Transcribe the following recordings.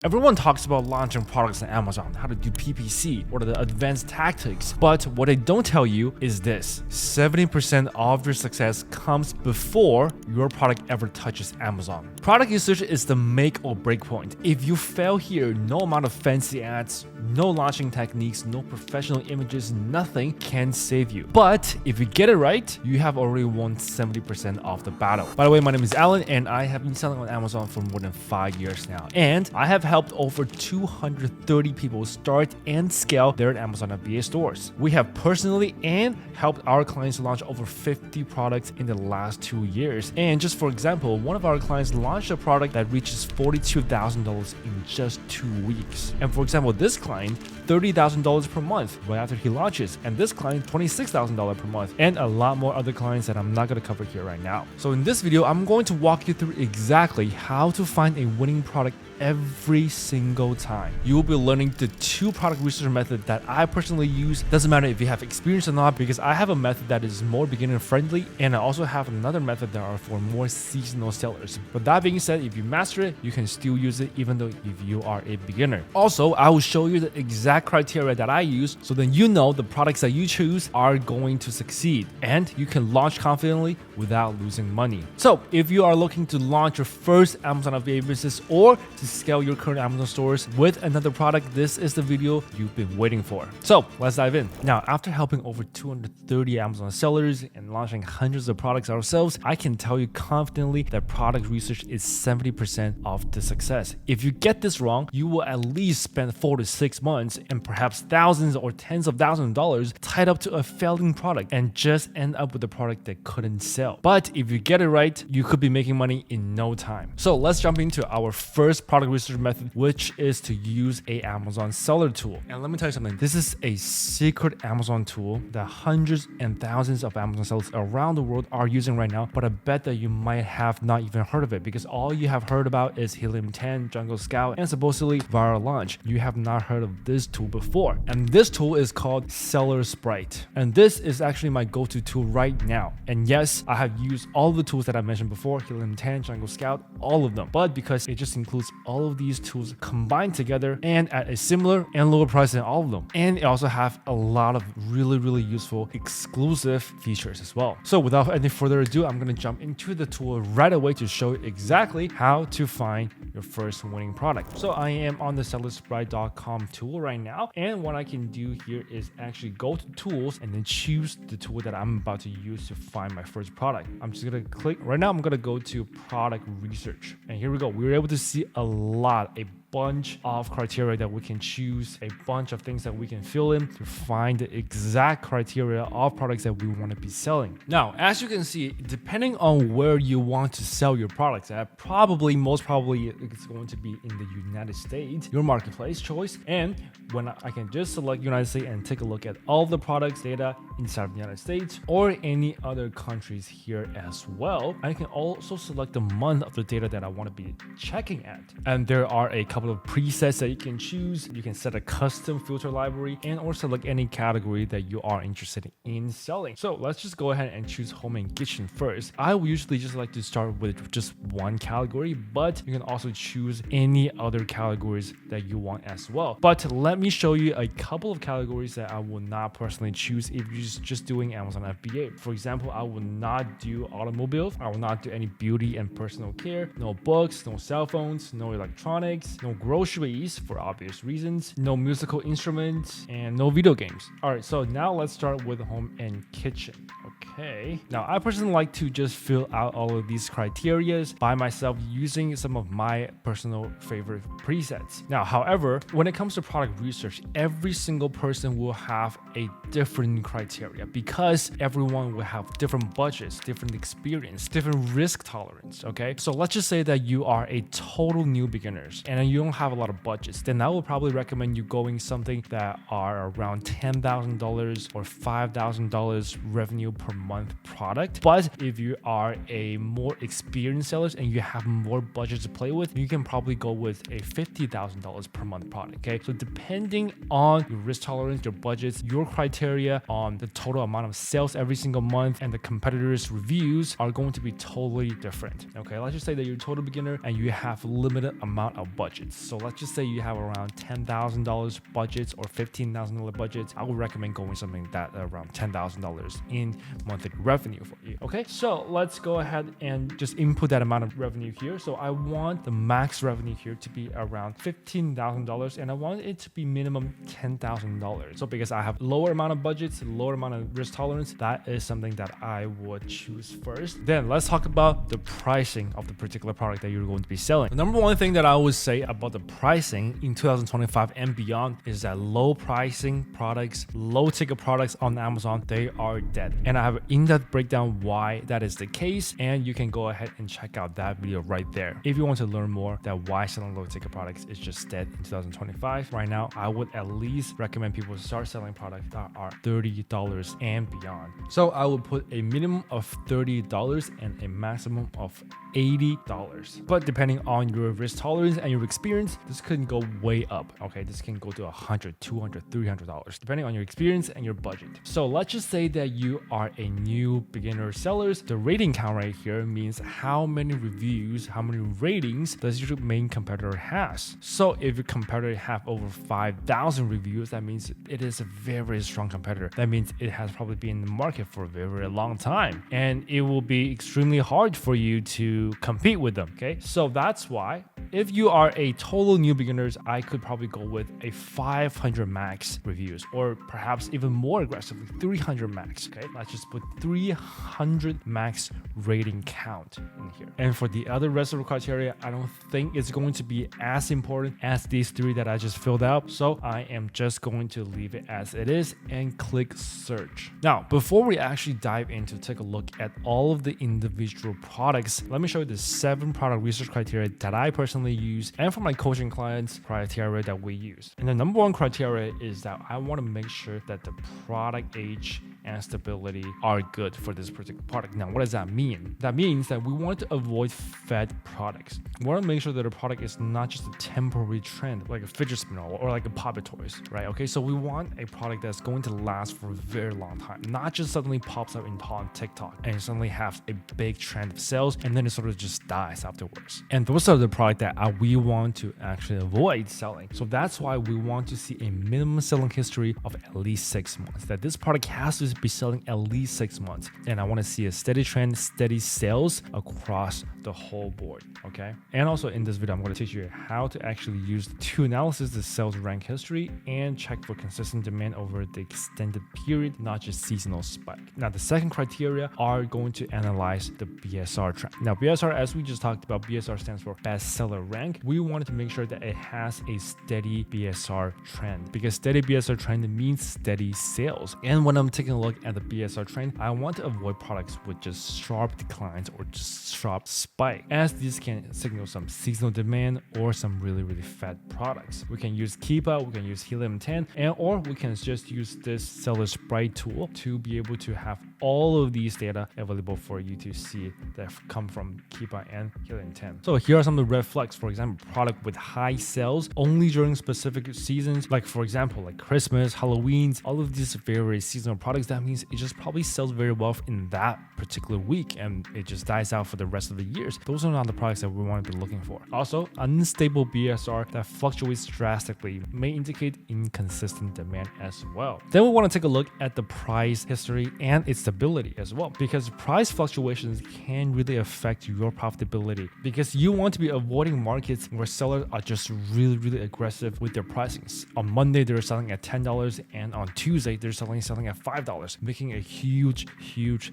Everyone talks about launching products on Amazon, how to do PPC, what are the advanced tactics, but what they don't tell you is this: 70% of your success comes before your product ever touches Amazon. Product research is the make or break point. If you fail here, no amount of fancy ads, no launching techniques, no professional images, nothing can save you. But if you get it right, you have already won 70% of the battle. By the way, my name is Alan, and I have been selling on Amazon for more than 5 years now. And I have helped over 230 people start and scale their Amazon FBA stores. We have personally and helped our clients launch over 50 products in the last 2 years. And just for example, one of our clients launched a product that reaches $42,000 in just 2 weeks. And for example, this client, $30,000 per month right after he launches, and this client, $26,000 per month, and a lot more other clients that I'm not going to cover here right now. So in this video, I'm going to walk you through exactly how to find a winning product every single time. You will be learning the 2 product research method that I personally use. Doesn't matter if you have experience or not, because I have a method that is more beginner friendly, and I also have another method that are for more seasonal sellers. But that being said, if you master it, you can still use it even though if you are a beginner. Also, I will show you the exact criteria that I use, so then you know the products that you choose are going to succeed and you can launch confidently without losing money. So if you are looking to launch your first Amazon FBA business or to scale your current Amazon stores with another product, this is the video you've been waiting for. So let's dive in. Now, after helping over 230 Amazon sellers and launching hundreds of products ourselves, I can tell you confidently that product research is 70% of the success. If you get this wrong, you will at least spend 4 to 6 months and perhaps thousands or tens of thousands of dollars tied up to a failing product and just end up with a product that couldn't sell. But if you get it right, you could be making money in no time. So let's jump into our first product research method, which is to use a Amazon seller tool. And let me tell you something, this is a secret Amazon tool that hundreds and thousands of Amazon sellers around the world are using right now, but I bet that you might have not even heard of it because all you have heard about is Helium 10, Jungle Scout, and supposedly Viral Launch. You have not heard of this tool before. And this tool is called Seller Sprite. And this is actually my go-to tool right now. And yes, I have used all the tools that I mentioned before, Helium 10, Jungle Scout, all of them. But because it just includes all of these tools combined together and at a similar and lower price than all of them. And it also have a lot of really useful exclusive features as well. So without any further ado, I'm going to jump into the tool right away to show you exactly how to find your first winning product. So I am on the sellersprite.com tool right now. And what I can do here is actually go to tools and then choose the tool that I'm about to use to find my first product. I'm just going to click right now. I'm going to go to product research. And here we go. We were able to see a bunch of criteria that we can choose, a bunch of things that we can fill in to find the exact criteria of products that we want to be selling. Now, as you can see, depending on where you want to sell your products at, most probably it's going to be in the United States, your marketplace choice. And when I can just select United States and take a look at all the products data inside of the United States or any other countries here as well, I can also select the month of the data that I want to be checking at. And there are a couple of presets that you can choose. You can set a custom filter library and or select any category that you are interested in selling. So let's just go ahead and choose home and kitchen first. I would usually just like to start with just one category, but you can also choose any other categories that you want as well. But let me show you a couple of categories that I will not personally choose if you're just doing Amazon FBA. For example, I will not do automobiles. I will not do any beauty and personal care, no books, no cell phones, no electronics, no groceries for obvious reasons, no musical instruments, and no video games. All right, so now let's start with home and kitchen. Okay, now I personally like to just fill out all of these criterias by myself using some of my personal favorite presets. Now, however, when it comes to product research, every single person will have a different criteria because everyone will have different budgets, different experience, different risk tolerance. Okay, so let's just say that you are a total new beginners and you don't have a lot of budgets, then I will probably recommend you going something that are around $10,000 or $5,000 revenue per month product. But if you are a more experienced seller and you have more budget to play with, you can probably go with a $50,000 per month product. Okay, so depending on your risk tolerance, your budgets, your criteria on the total amount of sales every single month and the competitors' reviews are going to be totally different. Okay, let's just say that you're a total beginner and you have limited amount of budget. budgets. So let's just say you have around $10,000 budgets or $15,000 budgets. I would recommend going something that around $10,000 in monthly revenue for you. Okay, so let's go ahead and just input that amount of revenue here. So I want the max revenue here to be around $15,000 and I want it to be minimum $10,000. So because I have lower amount of budgets, lower amount of risk tolerance, that is something that I would choose first. Then let's talk about the pricing of the particular product that you're going to be selling. The number one thing that I would say about the pricing in 2025 and beyond is that low pricing products, low ticket products on Amazon, they are dead. And I have an in-depth breakdown why that is the case, and you can go ahead and check out that video right there if you want to learn more that why selling low ticket products is just dead in 2025. Right now, I would at least recommend people to start selling products that are $30 and beyond. So I would put a minimum of $30 and a maximum of $80. But depending on your risk tolerance and your experience, this can go way up. Okay, this can go to $100, $200, $300, depending on your experience and your budget. So let's just say that you are a new beginner sellers. The rating count right here means how many reviews, how many ratings does your main competitor has. So if your competitor have over 5,000 reviews, that means it is a very, very strong competitor. That means it has probably been in the market for a very, very long time, and it will be extremely hard for you to compete with them. Okay, so that's why if you are a total new beginners, I could probably go with a 500 max reviews, or perhaps even more aggressively 300 max. Okay, let's just put 300 max rating count in here. And for the other rest of the criteria, I don't think it's going to be as important as these three that I just filled out. So I am just going to leave it as it is and click search. Now, before we actually dive into take a look at all of the individual products, let me show you the 7 product research criteria that I personally use and for my coaching clients criteria that we use. And the number one criteria is that I want to make sure that the product age and stability are good for this particular product. Now, what does that mean? That means that we want to avoid fad products. We want to make sure that the product is not just a temporary trend, like a fidget spinner or like a Poppet toys, right? Okay, so we want a product that's going to last for a very long time, not just suddenly pops up on TikTok and suddenly has a big trend of sales and then it sort of just dies afterwards. And those are the products that we want to actually avoid selling. So that's why we want to see a minimum selling history of at least 6 months, that this product has to be selling at least 6 months. And I want to see a steady trend, steady sales across the whole board. Okay. And also in this video, I'm going to teach you how to actually use to analysis the sales rank history and check for consistent demand over the extended period, not just seasonal spike. Now, the second criteria are going to analyze the BSR trend. Now, BSR, as we just talked about, BSR stands for bestseller rank. We wanted to make sure that it has a steady BSR trend, because steady BSR trend means steady sales. And when I'm taking a look at the BSR trend, I want to avoid products with just sharp declines or just sharp spike, as these can signal some seasonal demand or some really, really fat products. We can use Keepa, we can use Helium 10, or we can just use this Seller Sprite tool to be able to have all of these data available for you to see that come from Keepa and Helium 10. So here are some of the red flags. For example, product with high sales only during specific seasons, like for example, like Christmas, Halloween's, all of these very seasonal products. That means it just probably sells very well in that particular week and it just dies out for the rest of the years. Those are not the products that we want to be looking for. Also, unstable BSR that fluctuates drastically may indicate inconsistent demand as well. Then we want to take a look at the price history and its stability as well, because price fluctuations can really affect your profitability, because you want to be avoiding markets where sellers are just really, really aggressive with their pricings. On Monday, they're selling at $10 and on Tuesday, they're selling at $5, making a huge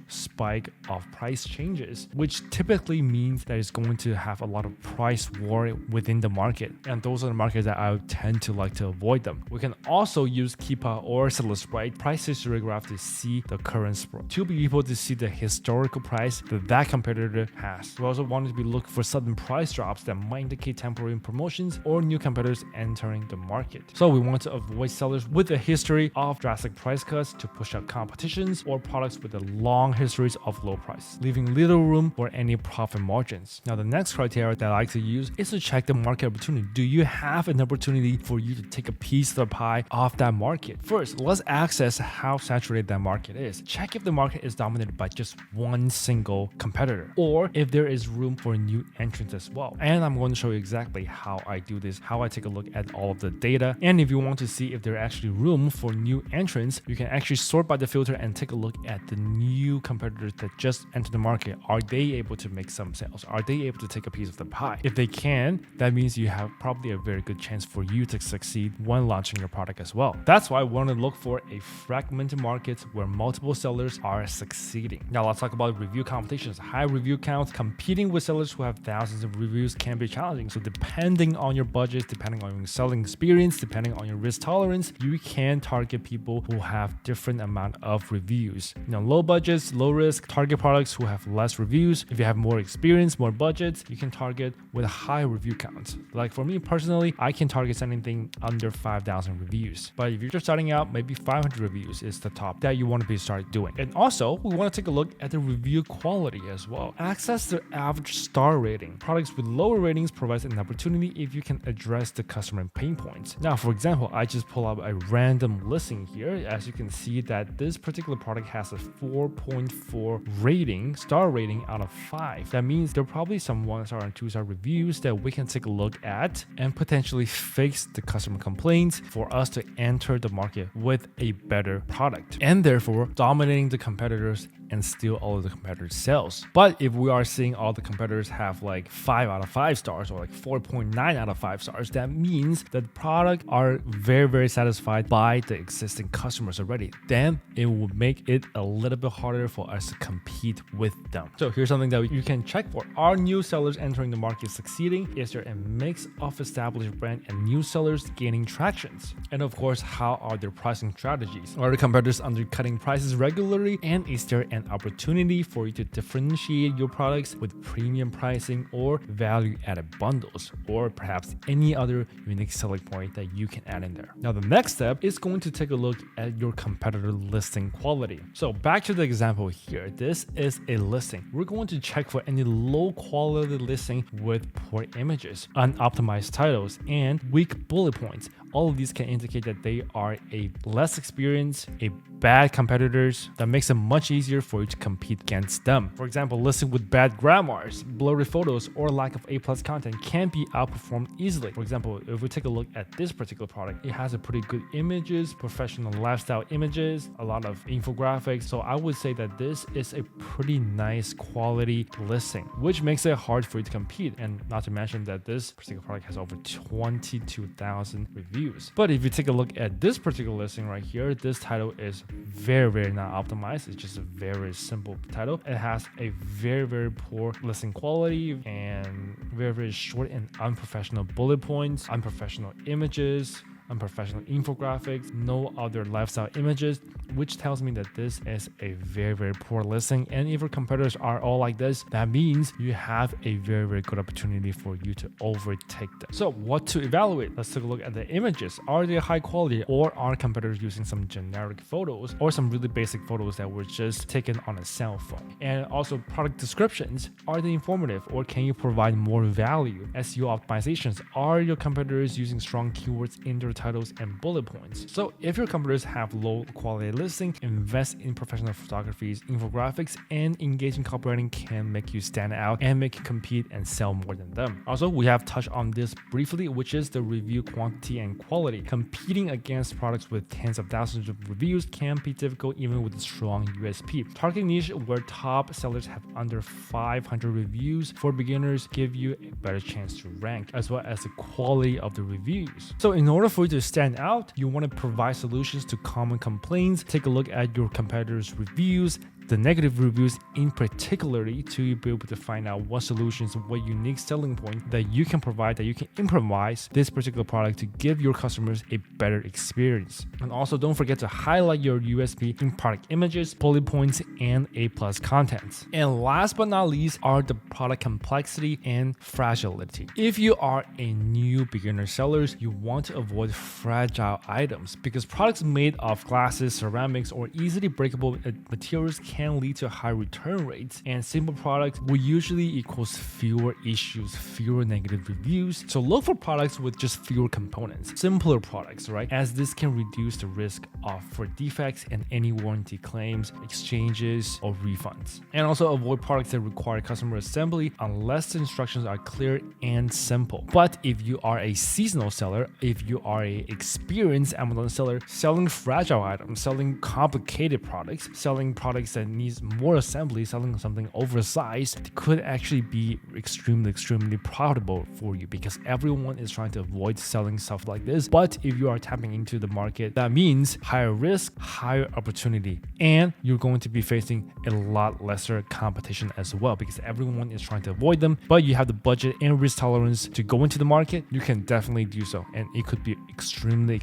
spike of price changes, which typically means that it's going to have a lot of price war within the market. And those are the markets that I tend to like to avoid them. We can also use Keepa or Seller Sprite price history graph to see the current spread, to be able to see the historical price that competitor has. We also want to be looking for sudden price drops that might indicate temporary promotions or new competitors entering the market. So we want to avoid sellers with a history of drastic price cuts to push out competitions, or products with a long histories of low price, leaving little room for any profit margins. Now, the next criteria that I like to use is to check the market opportunity. Do you have an opportunity for you to take a piece of the pie off that market? First, let's access how saturated that market is. Check if the market is dominated by just one single competitor, or if there is room for new entrants as well. And I'm going to show you exactly how I do this, how I take a look at all of the data. And if you want to see if there's actually room for new entrants, you can actually sort by the filter and take a look at the new competitors that just entered the market. Are they able to make some sales? Are they able to take a piece of the pie? If they can, that means you have probably a very good chance for you to succeed when launching your product as well. That's why we want to look for a fragmented market where multiple sellers are succeeding. Now let's talk about review competitions. High review counts, competing with sellers who have thousands of reviews can be challenging. So depending on your budget, depending on your selling experience, depending on your risk tolerance, you can target people who have different amount of reviews. Low budgets, low risk, target products who have less reviews. If you have more experience, more budgets, you can target with a high review count. Like for me personally, I can target anything under 5,000 reviews. But if you're just starting out, maybe 500 reviews is the top that you want to start doing. And also, we want to take a look at the review quality as well. Access the average star rating. Products with lower ratings provides an opportunity if you can address the customer pain points. Now, for example, I just pull up a random listing here. As you can see that this particular product has a 4.4 rating, star rating out of 5. That means there are probably some 1-star and 2-star reviews that we can take a look at and potentially fix the customer complaints for us to enter the market with a better product and therefore dominating the competitors and steal all of the competitors' sales. But if we are seeing all the competitors have like 5 out of 5 stars or like 4.9 out of 5 stars, that means that the product are very, very satisfied by the existing customers already. Then it will make it a little bit harder for us to compete with them. So here's something that you can check for. Are new sellers entering the market succeeding? Is there a mix of established brand and new sellers gaining tractions? And of course, how are their pricing strategies? Are the competitors undercutting prices regularly? And is there an opportunity for you to differentiate your products with premium pricing or value-added bundles, or perhaps any other unique selling point that you can add in there? Now, the next step is going to take a look at your competitor listing quality. So back to the example here, this is a listing. We're going to check for any low quality listing with poor images, unoptimized titles, and weak bullet points. All of these can indicate that they are a less experienced, a bad competitors. That makes it much easier for you to compete against them. For example, listing with bad grammars, blurry photos, or lack of A+ content can be outperformed easily. For example, if we take a look at this particular product, it has a pretty good images, professional lifestyle images, a lot of infographics. So I would say that this is a pretty nice quality listing, which makes it hard for you to compete. And not to mention that this particular product has over 22,000 reviews. But if you take a look at this particular listing right here, this title is very, very not optimized. It's just a very simple title. It has a very, very poor listing quality and very, very short and unprofessional bullet points, unprofessional images, unprofessional infographics, no other lifestyle images, which tells me that this is a very, very poor listing. And if your competitors are all like this, that means you have a very, very good opportunity for you to overtake them. So what to evaluate? Let's take a look at the images. Are they high quality, or are competitors using some generic photos or some really basic photos that were just taken on a cell phone? And also product descriptions. Are they informative, or can you provide more value? SEO optimizations. Are your competitors using strong keywords in their titles and bullet points? So if your competitors have low quality listing, invest in professional photographies, infographics, and engaging copywriting can make you stand out and make you compete and sell more than them. Also, we have touched on this briefly, which is the review quantity and quality. Competing against products with tens of thousands of reviews can be difficult even with a strong USP. Target niche where top sellers have under 500 reviews for beginners give you a better chance to rank, as well as the quality of the reviews. So in order for you to stand out, you want to provide solutions to common complaints. Take a look at your competitors' reviews, the negative reviews in particularly, to be able to find out what solutions, what unique selling point that you can provide, that you can improvise this particular product to give your customers a better experience. And also don't forget to highlight your USP in product images, bullet points, and A+ contents. And last but not least are the product complexity and fragility. If you are a new beginner sellers, you want to avoid fragile items because products made of glasses, ceramics, or easily breakable materials can lead to high return rates, and simple products will usually equals fewer issues, fewer negative reviews. So look for products with just fewer components, simpler products, right? As this can reduce the risk for defects and any warranty claims, exchanges, or refunds. And also avoid products that require customer assembly unless the instructions are clear and simple. But if you are a seasonal seller, if you are a experienced Amazon seller selling fragile items, selling complicated products, selling products that needs more assembly, selling something oversized, it could actually be extremely profitable for you, because everyone is trying to avoid selling stuff like this. But if you are tapping into the market, that means higher risk, higher opportunity, and you're going to be facing a lot lesser competition as well, because everyone is trying to avoid them. But you have the budget and risk tolerance to go into the market, you can definitely do so, and it could be extremely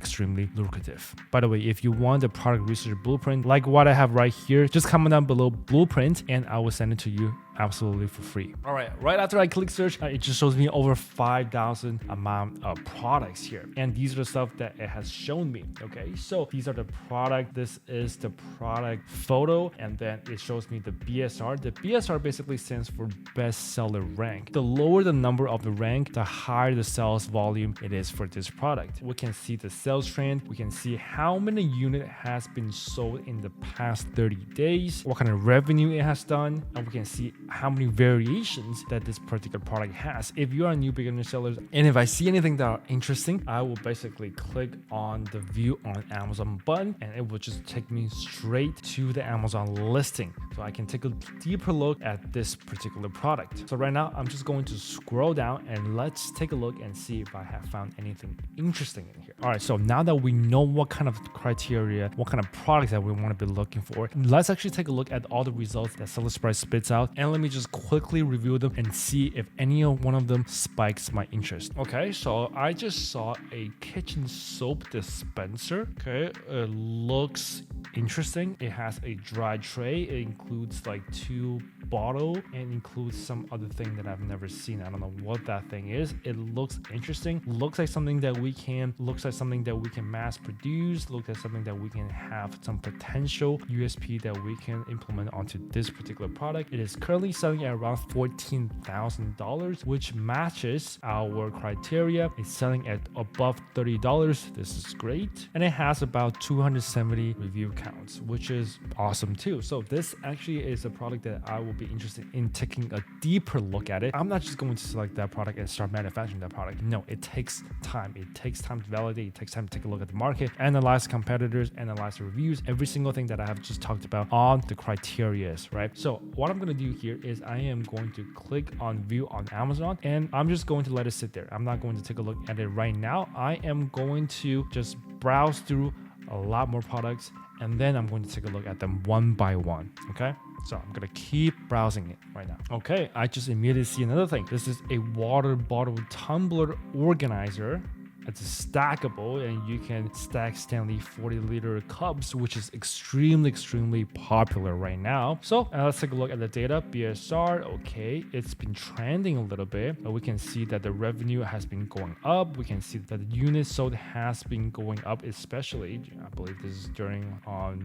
lucrative. By the way, if you want the product research blueprint like what I have right here, just comment down below blueprint and I will send it to you absolutely for free. All right after I click search, it just shows me over 5,000 amount of products here, and these are the stuff that it has shown me. Okay, so these are the product, this is the product photo, and then it shows me the BSR. The BSR basically stands for bestseller rank. The lower the number of the rank, the higher the sales volume it is for this product. We can see the sales trend, we can see how many unit has been sold in the past 30 days, what kind of revenue it has done, and we can see how many variations that this particular product has. If you are a new beginner seller, and if I see anything that are interesting, I will basically click on the view on Amazon button, and it will just take me straight to the Amazon listing, so I can take a deeper look at this particular product. So right now I'm just going to scroll down and let's take a look and see if I have found anything interesting in here. All right, so now that we know what kind of criteria, what kind of products that we want to be looking for, let's actually take a look at all the results that Sellersprise spits out, and let me just quickly review them and see if any one of them spikes my interest. Okay, so I just saw a kitchen soap dispenser. Okay, it looks interesting. It has a dry tray. It includes like 2 bottles and includes some other thing that I've never seen. I don't know what that thing is. It looks interesting. Looks like something that we can mass produce. Looks like something that we can have some potential USP that we can implement onto this particular product. It is currently selling at around $14,000, which matches our criteria. It's selling at above $30. This is great. And it has about 270 review counts, which is awesome too. So this actually is a product that I will be interested in taking a deeper look at it. I'm not just going to select that product and start manufacturing that product. No, it takes time. It takes time to validate. It takes time to take a look at the market, analyze competitors, analyze the reviews, every single thing that I have just talked about on the criteria, right? So what I'm going to do here is I am going to click on view on Amazon, and I'm just going to let it sit there. I'm not going to take a look at it right now. I am going to just browse through a lot more products, and then I'm going to take a look at them one by one. Okay, so I'm gonna keep browsing it right now. Okay, I just immediately see another thing. This is a water bottle tumbler organizer. It's stackable, and you can stack Stanley 40-liter cups, which is extremely popular right now. So let's take a look at the data. BSR, okay, it's been trending a little bit, but we can see that the revenue has been going up. We can see that the units sold has been going up, especially I believe this is during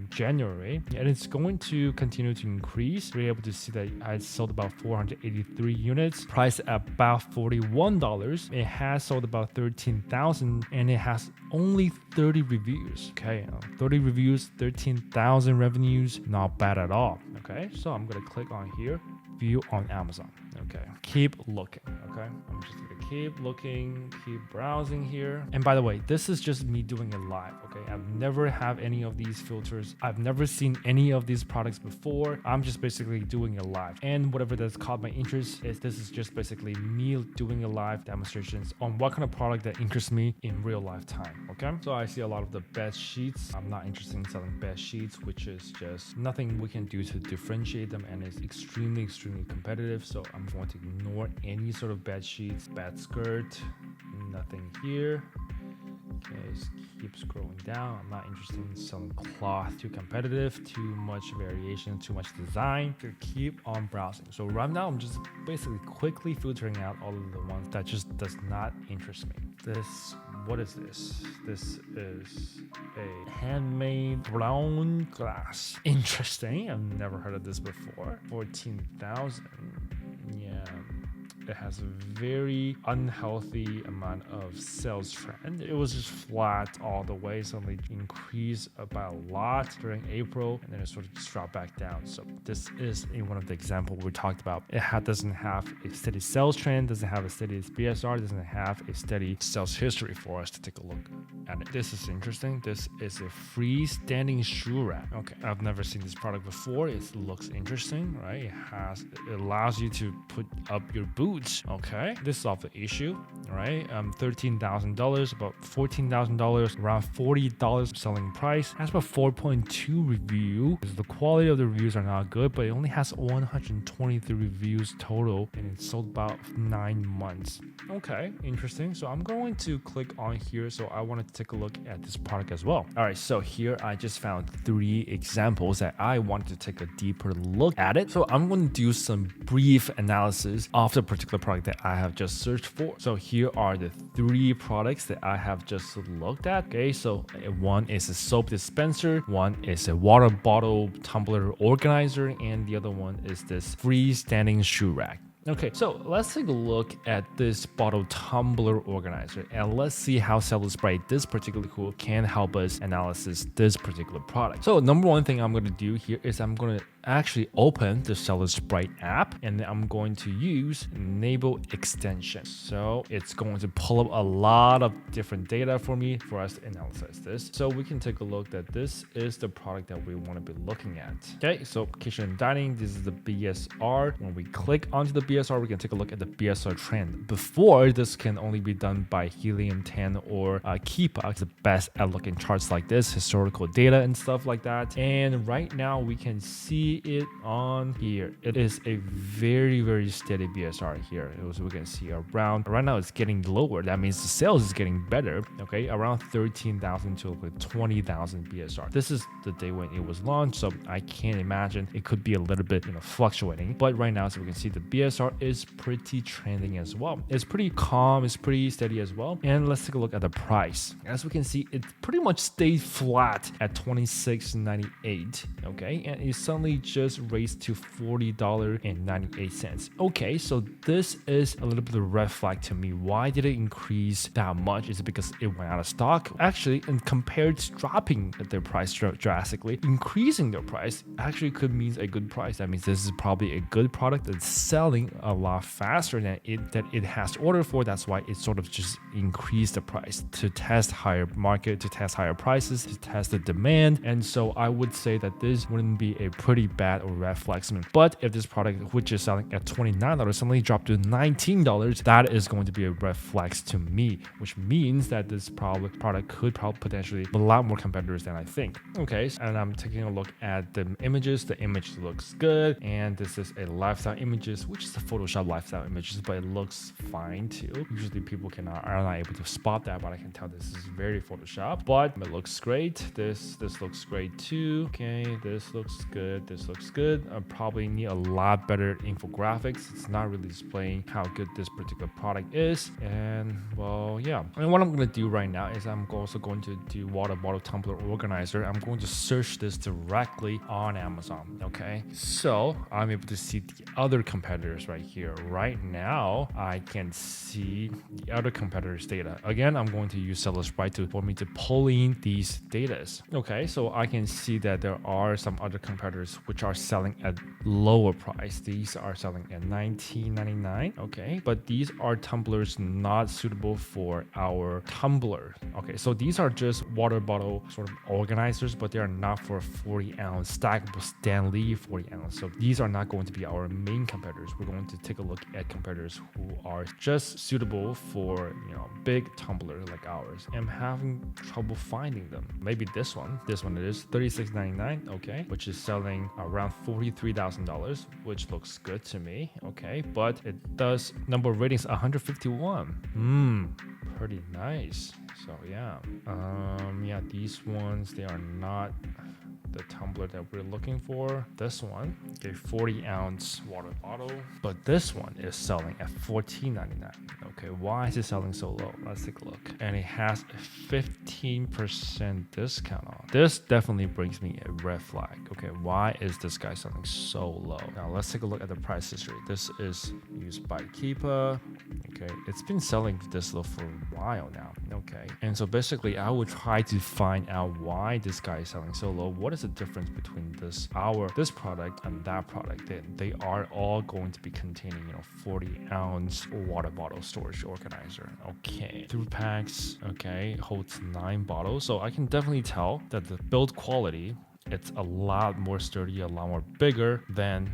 January, and it's going to continue to increase. We're able to see that I sold about 483 units, priced at about $41. It has sold about 13,000. And it has only 30 reviews. Okay, 30 reviews, 13,000 revenues, not bad at all. Okay, so I'm gonna click on here, view on Amazon. Okay, keep looking. Okay, I'm just gonna keep looking, keep browsing here. And by the way, this is just me doing it live. Okay, I've never have any of these filters. I've never seen any of these products before. I'm just basically doing it live, and whatever that's caught my interest is this is just basically me doing a live demonstrations on what kind of product that interests me in real life time. Okay, so I see a lot of the bed sheets. I'm not interested in selling bed sheets, which is just nothing we can do to differentiate them, and it's extremely competitive. So I'm going to ignore any sort of bed sheets, bed skirt, nothing here. Okay, just keep scrolling down. I'm not interested in selling cloth. Too competitive, too much variation, too much design. To keep on browsing. So right now I'm just basically quickly filtering out all of the ones that just does not interest me. This What is this? This is a handmade brown glass. Interesting. I've never heard of this before. 14,000. Yeah. It has a very unhealthy amount of sales trend. It was just flat all the way, suddenly increased by a lot during April, and then it sort of just dropped back down. So this is in one of the examples we talked about. It doesn't have a steady sales trend, doesn't have a steady BSR, doesn't have a steady sales history for us to take a look at it. This is interesting. This is a freestanding shoe rack. Okay, I've never seen this product before. It looks interesting, right? It allows you to put up your boots. Okay, this solved the issue, right? $13,000, about $14,000, around $40 selling price. Has about 4.2 review. The quality of the reviews are not good, but it only has 123 reviews total, and it sold about 9 months. Okay, interesting. So I'm going to click on here. So I wanted to take a look at this product as well. All right, so here I just found 3 examples that I wanted to take a deeper look at it. So I'm going to do some brief analysis of the particular product that I have just searched for. So here are the 3 products that I have just looked at. Okay, so one is a soap dispenser, one is a water bottle tumbler organizer, and the other one is this freestanding shoe rack. Okay, so let's take a look at this bottle tumbler organizer, and let's see how Celebrate, this particular tool, can help us analyze this particular product. So number one thing I'm going to do here is I'm going to actually open the Celebrate app, and then I'm going to use enable extension. So it's going to pull up a lot of different data for us to analyze this. So we can take a look that this is the product that we want to be looking at. Okay, so kitchen and dining, this is the BSR. When we click onto the BSR, we can take a look at the BSR trend. Before, this can only be done by Helium 10 or Keepa. It's the best at looking charts like this, historical data and stuff like that. And right now we can see it on here. It is a very, very steady BSR here. As we can see around, right now it's getting lower. That means the sales is getting better. Okay, around 13,000 to 20,000 BSR. This is the day when it was launched, so I can't imagine it could be a little bit, fluctuating. But right now, so we can see the BSR is pretty trending as well. It's pretty calm, it's pretty steady as well. And let's take a look at the price. As we can see, it pretty much stayed flat at $26.98. Okay, and it suddenly just raised to $40.98. Okay, so this is a little bit of a red flag to me. Why did it increase that much? Is it because it went out of stock? Actually, and compared to dropping their price drastically, increasing their price actually could mean a good price. That means this is probably a good product that's selling a lot faster than it has to order for. That's why it sort of just increased the price to test higher market, to test higher prices, to test the demand. And so I would say that this wouldn't be a pretty bad or red flag. But if this product, which is selling at $29, suddenly dropped to $19, that is going to be a red flag to me, which means that this product could potentially be a lot more competitors than I think. Okay, and I'm taking a look at the images. The image looks good, and this is a lifestyle images, which is a Photoshop lifestyle images, but it looks fine too. Usually people are not able to spot that, but I can tell this is very Photoshop. But it looks great. This looks great too. Okay, this looks good. This looks good. I probably need a lot better infographics. It's not really displaying how good this particular product is. And well, yeah. And what I'm going to do right now is I'm also going to do water bottle tumbler organizer. I'm going to search this directly on Amazon. Okay, so I'm able to see the other competitors right here. Right now, I can see the other competitors' data. Again, I'm going to use Sellers Right for me to pull in these data. Okay, so I can see that there are some other competitors which are selling at lower price. These are selling at $19.99. Okay, but these are tumblers not suitable for our tumbler. Okay, so these are just water bottle sort of organizers, but they are not for 40-ounce stackable Stanley 40-ounce. So these are not going to be our main competitors. We're going to take a look at competitors who are just suitable for big tumbler like ours. I'm having trouble finding them. Maybe this one it is $36.99. Okay, which is selling around $43,000, which looks good to me. Okay, but it does number of ratings 151. Pretty nice. So yeah, these ones, they are not the tumbler that we're looking for. This one, okay, 40-ounce water bottle, but this one is selling at $14.99. Okay, why is it selling so low? Let's take a look. And it has a 15% discount on. This definitely brings me a red flag. Okay, why is this guy selling so low? Now let's take a look at the price history. This is used by Keepa. Okay, it's been selling this low for a while now. Okay, and so basically I would try to find out why this guy is selling so low. What is the difference between this product and that product? They are all going to be containing 40-ounce water bottle storage organizer. Okay, 3 packs. Okay, holds 9 bottles. So I can definitely tell that the build quality, it's a lot more sturdy, a lot more bigger than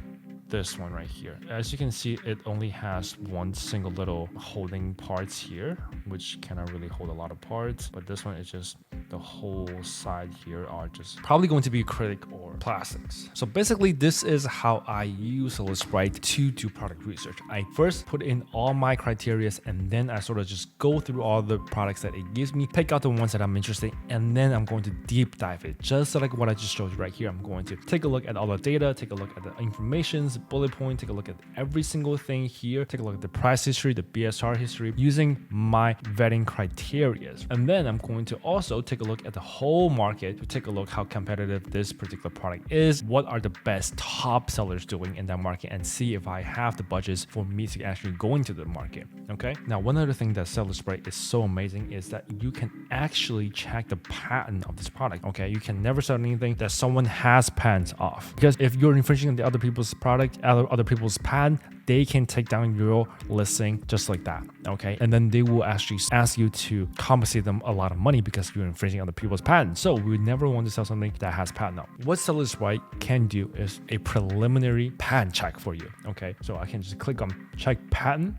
this one right here. As you can see, it only has one single little holding parts here, which cannot really hold a lot of parts, but this one is just the whole side here are just probably going to be acrylic or plastics. So basically this is how I use Celesprite to do product research. I first put in all my criteria, and then I sort of just go through all the products that it gives me, pick out the ones that I'm interested in, and then I'm going to deep dive it, just like what I just showed you right here. I'm going to take a look at all the data, take a look at the information, bullet point, take a look at every single thing here, take a look at the price history, the BSR history, using my vetting criteria. And then I'm going to also take a look at the whole market to take a look how competitive this particular product is, what are the best top sellers doing in that market, and see if I have the budgets for me to actually go into the market. Okay, now one other thing that Celesprite is so amazing is that you can actually check the patent of this product. Okay, you can never sell anything that someone has patents off, because if you're infringing on the other people's product, other people's patent, they can take down your listing just like that. Okay, and then they will actually ask you to compensate them a lot of money because you're infringing on the people's patent. So we never want to sell something that has patent on. What Celesprite can do is a preliminary patent check for you. Okay, so I can just click on check patent,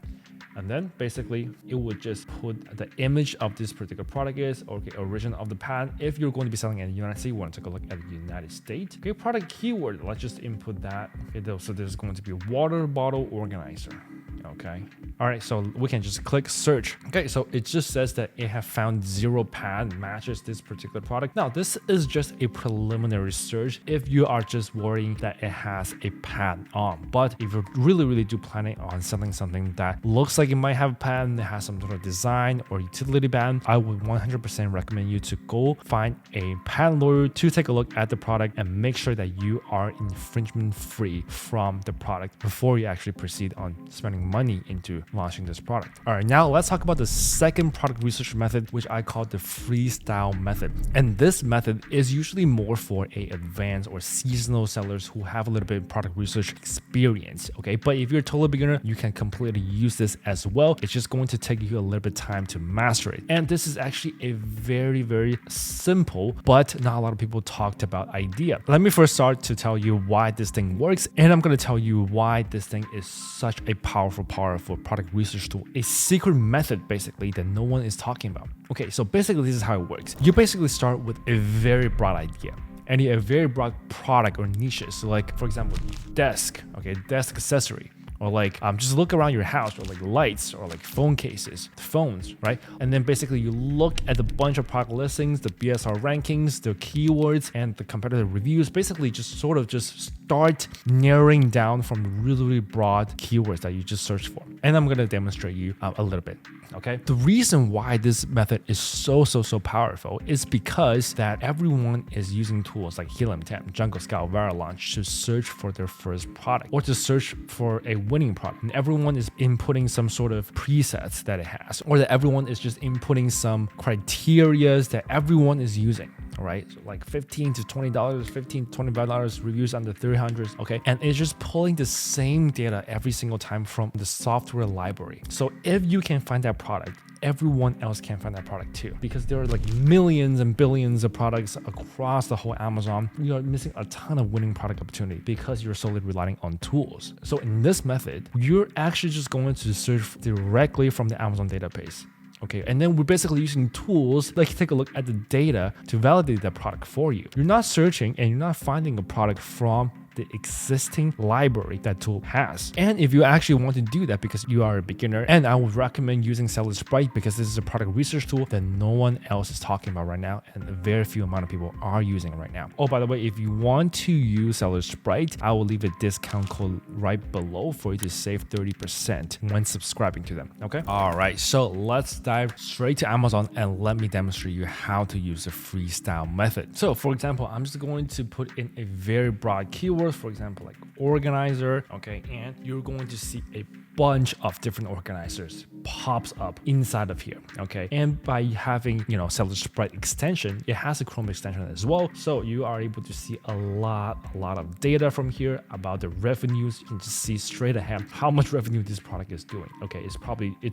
and then basically it would just put the image of this particular product is, okay, origin of the patent. If you're going to be selling in the United States, we want to take a look at the United States. Okay, product keyword, let's just input that. Okay, so there's going to be water bottle organizer. Okay, all right, so we can just click search. Okay, so it just says that it has found 0 patent matches this particular product. Now this is just a preliminary search if you are just worrying that it has a patent on. But if you're really do planning on selling something that looks like it might have a patent, it has some sort of design or utility patent, I would 100% recommend you to go find a patent lawyer to take a look at the product and make sure that you are infringement free from the product before you actually proceed on spending money into launching this product. All right, now let's talk about the second product research method, which I call the freestyle method. And this method is usually more for a advanced or seasonal sellers who have a little bit of product research experience. Okay, but if you're a total beginner, you can completely use this as well. It's just going to take you a little bit of time to master it. And this is actually a very simple, but not a lot of people talked about idea. Let me first start to tell you why this thing works, and I'm going to tell you why this thing is such a powerful product research tool, a secret method basically that no one is talking about. Okay, so basically this is how it works. You basically start with a very broad idea and a very broad product or niches. So like, for example, desk, okay, desk accessory. Or like just look around your house, or like lights, or like phone cases, phones, right? And then basically you look at the bunch of product listings, the BSR rankings, the keywords, and the competitive reviews. Basically just sort of just start narrowing down from the really broad keywords that you just searched for. And I'm gonna demonstrate you a little bit. Okay, the reason why this method is so powerful is because that everyone is using tools like Helium 10, Jungle Scout, Launch to search for their first product or to search for a winning product. And everyone is inputting some sort of presets that it has, or that everyone is just inputting some criterias that everyone is using. All right, so like $15 to $20, $15 to $25 reviews under 300. Okay, and it's just pulling the same data every single time from the software library. So if you can find that product, everyone else can find that product too, because there are like millions and billions of products across the whole Amazon. You are missing a ton of winning product opportunity because you're solely relying on tools. So in this method, you're actually just going to search directly from the Amazon database. Okay, and then we're basically using tools like take a look at the data to validate that product for you. You're not searching and you're not finding a product from the existing library that tool has. And if you actually want to do that because you are a beginner, and I would recommend using Seller Sprite because this is a product research tool that no one else is talking about right now, and a very few amount of people are using it right now. Oh, by the way, if you want to use Seller Sprite, I will leave a discount code right below for you to save 30% when subscribing to them. Okay. All right. So let's dive straight to Amazon and let me demonstrate you how to use the freestyle method. So for example, I'm just going to put in a very broad keyword, for example, like organizer. Okay. And you're going to see a bunch of different organizers pops up inside of here. Okay. And by having, Seller Sprite extension, it has a Chrome extension as well. So you are able to see a lot of data from here about the revenues. You can just see straight ahead how much revenue this product is doing. Okay. It's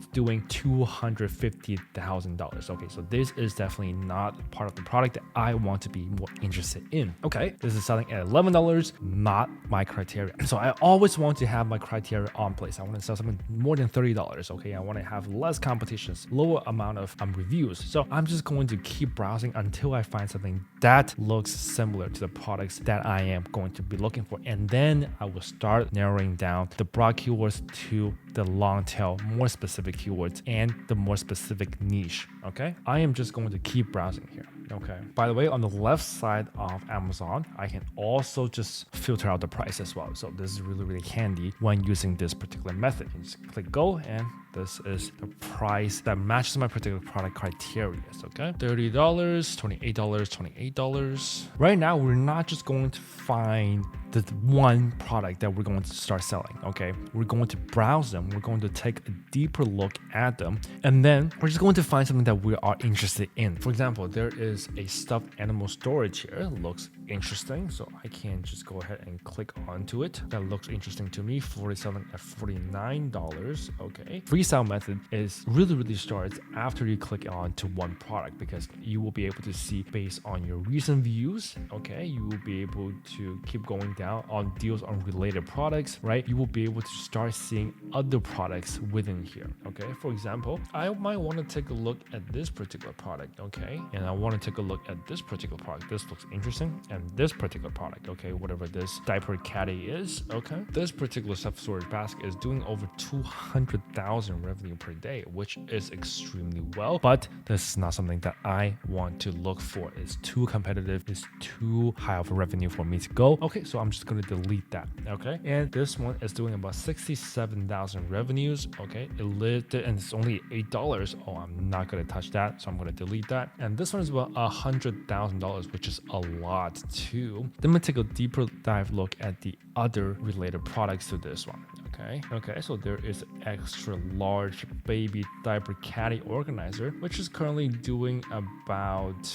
doing $250,000. Okay. So this is definitely not part of the product that I want to be more interested in. Okay. This is selling at $11, not my criteria. So I always want to have my criteria on place. I want to sell something more than $30. Okay. I want to have less competitions, lower amount of reviews. So I'm just going to keep browsing until I find something that looks similar to the products that I am going to be looking for. And then I will start narrowing down the broad keywords to the long tail, more specific keywords and the more specific niche. Okay. I am just going to keep browsing here. Okay. By the way, on the left side of Amazon, I can also just filter out the price as well. So this is really handy when using this particular method. You just click go, and this is the price that matches my particular product criteria. Okay. $30, $28, $28. Right now, we're not just going to find the one product that we're going to start selling. Okay. We're going to browse them. We're going to take a deeper look at them. And then we're just going to find something that we are interested in. For example, there is a stuffed animal storage here. It looks interesting. So I can just go ahead and click onto it. That looks interesting to me. Selling at $49. Okay. Freestyle method is really starts after you click on to one product, because you will be able to see based on your recent views. Okay. You will be able to keep going down on deals on related products, right? You will be able to start seeing other products within here. Okay. For example, I might want to take a look at this particular product. Okay. And I want to take a look at this particular product. This looks interesting. And this particular product. Okay. Whatever this diaper caddy is. Okay. This particular self-storage basket is doing over 200,000 revenue per day, which is extremely well, but this is not something that I want to look for. It's too competitive. It's too high of a revenue for me to go. Okay. So I'm just going to delete that. Okay. And this one is doing about 67,000 revenues. Okay. It listed and it's only $8. Oh, I'm not going to touch that. So I'm going to delete that. And this one is about $100,000, which is a lot too. Then we take a deeper dive look at the other related products to this one. Okay, so there is extra large baby diaper caddy organizer, which is currently doing about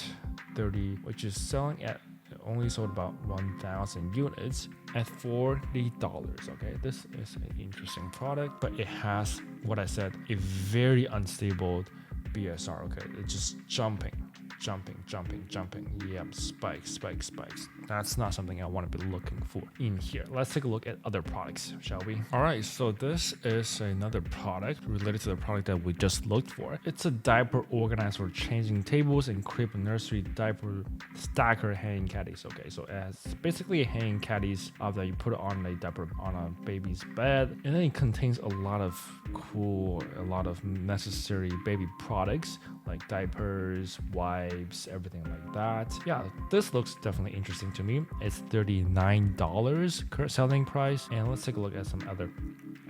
30, which is selling at only sold about 1,000 units at $40. Okay, this is an interesting product, but it has, what I said, a very unstable BSR. Okay, it's just jumping. Yep, spikes. That's not something I want to be looking for in here. Let's take a look at other products, shall we? All right, so this is another product related to the product that we just looked for. It's a diaper organizer for changing tables and crib nursery diaper stacker hanging caddies. Okay, so it has basically hanging caddies that you put on a diaper on a baby's bed, and then it contains a lot of necessary baby products like diapers, wipes, everything like that. Yeah, this looks definitely interesting to me. It's $39 current selling price. And let's take a look at some other.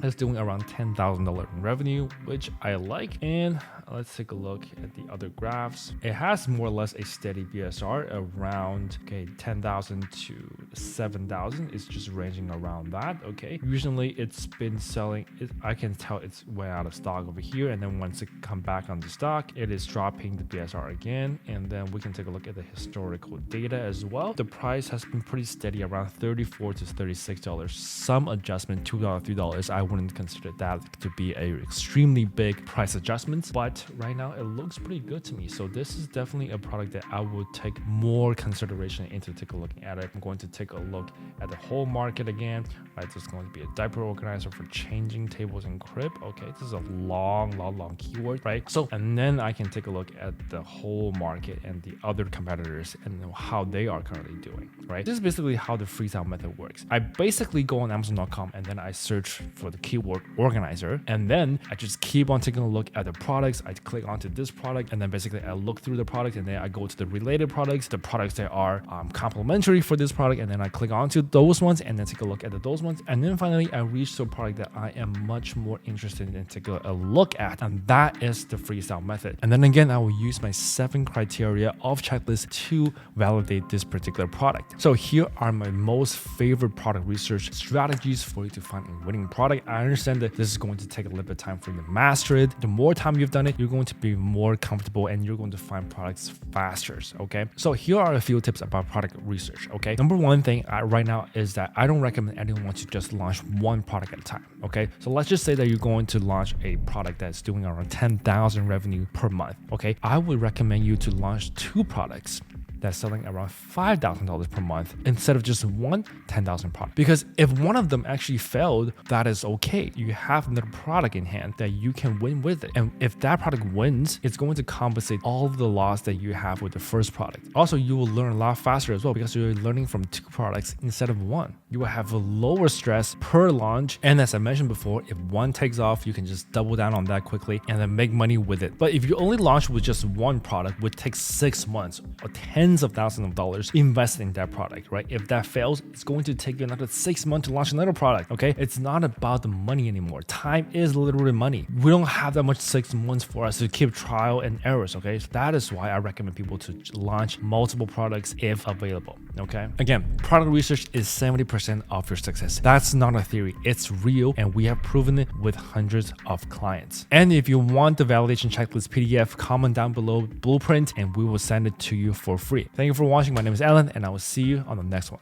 It's doing around $10,000 in revenue, which I like. And let's take a look at the other graphs. It has more or less a steady BSR around 10,000 to 7,000. It's just ranging around that. Okay, usually it's been selling. I can tell it's way out of stock over here, and then once it come back on the stock, it is dropping the BSR again. And then we can take a look at the historical data as well. The price has been pretty steady around $34 to $36. Some adjustment, $2, $3. I wouldn't consider that to be a extremely big price adjustment, but right now it looks pretty good to me. So this is definitely a product that I would take more consideration into take a look at it. I'm going to take a look at the whole market again. Right, there's going to be a diaper organizer for changing tables and crib. Okay, this is a long keyword, right? So, and then I can take a look at the whole market and the other competitors and know how they are currently doing, right? This is basically how the freestyle method works. I basically go on Amazon.com and then I search for the keyword organizer, and then I just keep on taking a look at the products. I click onto this product, and then basically I look through the product, and then I go to the related products, the products that are complementary for this product, and then I click onto those ones and then take a look at those ones, and then finally I reach to a product that I am much more interested in taking a look at, and that is the freestyle method. And then again, I will use my 7 criteria of checklist to validate this particular product. So here are my most favorite product research strategies for you to find a winning product. I understand that this is going to take a little bit of time for you to master it. The more time you've done it, you're going to be more comfortable and you're going to find products faster. Okay, so here are a few tips about product research. Okay, number one thing right now is that I don't recommend anyone to just launch one product at a time. Okay, so let's just say that you're going to launch a product that's doing around 10,000 revenue per month. Okay, I would recommend you to launch 2 products that's selling around $5,000 per month instead of just one 10,000 product. Because if one of them actually failed, that is okay. You have another product in hand that you can win with it. And if that product wins, it's going to compensate all of the loss that you have with the first product. Also, you will learn a lot faster as well because you're learning from 2 products instead of one. You will have a lower stress per launch. And as I mentioned before, if one takes off, you can just double down on that quickly and then make money with it. But if you only launch with just one product, which takes 6 months or tens of thousands of dollars invested in that product, right? If that fails, it's going to take you another 6 months to launch another product, okay? It's not about the money anymore. Time is literally money. We don't have that much 6 months for us to keep trial and errors, okay? So that is why I recommend people to launch multiple products if available, okay? Again, product research is 70% of your success. That's not a theory. It's real, and we have proven it with hundreds of clients. And if you want the validation checklist PDF, comment down below blueprint, and we will send it to you for free. Thank you for watching. My name is Alan, and I will see you on the next one.